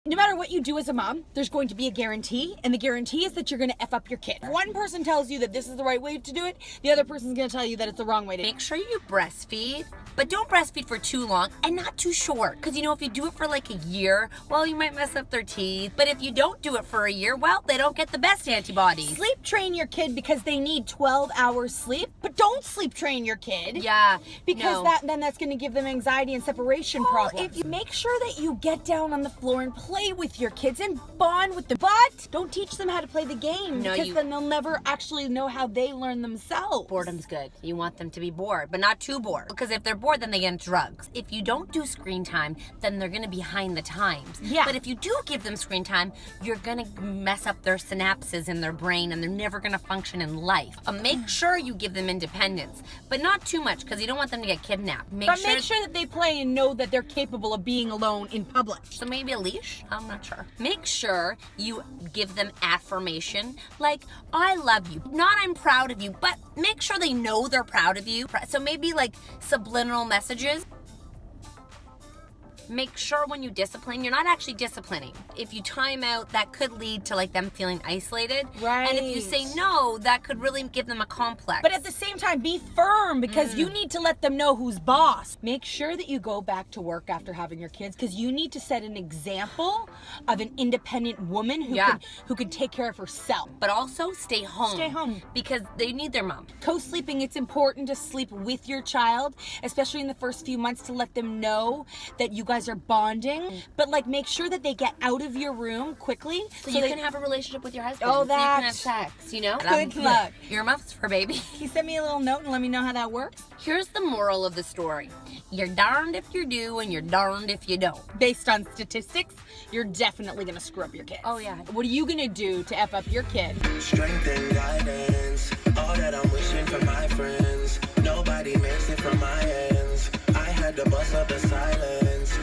no matter what you do as a mom, there's going to be a guarantee, and the guarantee is that you're going to F up your kid. If one person tells you that this is the right way to do it, the other person's going to tell you that it's the wrong way to do it. Make sure you breastfeed, but don't breastfeed for too long and not too short. Because, you know, if you do it for like a year, well, you might mess up their teeth. But if you don't do it for a year, well, they don't get the best antibodies. Sleep train your kid because they need 12 hours sleep, but don't sleep train your kid. Yeah. Because then that's going to give them anxiety and separation problems. if you make sure that you get down on the floor and play with your kids and bond with them, but don't teach them how to play the game, because then they'll never actually know how they learn themselves. Boredom's good. You want them to be bored, but not too bored. Because if they're bored, then they get into drugs. If you don't do screen time, then they're going to be behind the times. Yeah. But if you do give them screen time, you're going to mess up their synapses in their brain, and they're never going to function in life. Make sure you give them independence, but not too much, because you don't want them to get kidnapped. Make sure that they play and know that they're capable of being alone in public. So maybe a leash? I'm not sure. Make sure you give them affirmation, like, I love you. Not I'm proud of you, but make sure they know they're proud of you. So maybe like subliminal messages. Make sure when you discipline, you're not actually disciplining. If you time out, that could lead to like them feeling isolated. Right. And if you say no, that could really give them a complex. But at the same time, be firm, because you need to let them know who's boss. Make sure that you go back to work after having your kids, because you need to set an example of an independent woman who can take care of herself. But also stay home. Stay home. Because they need their mom. Co-sleeping, it's important to sleep with your child, especially in the first few months, to let them know that you guys are bonding. But like, make sure that they get out of your room quickly so you can have a relationship with your husband. Oh, so you can have sex, you know? Good luck. Earmuffs for baby. He sent me a little note and let me know how that works. Here's the moral of the story. You're darned if you do, and you're darned if you don't. Based on statistics, you're definitely gonna screw up your kids. Oh yeah. What are you gonna do to F up your kid? Strength and guidance, all that I'm wishing for my friends. Nobody makes it from my ends. I had to bust up the silence.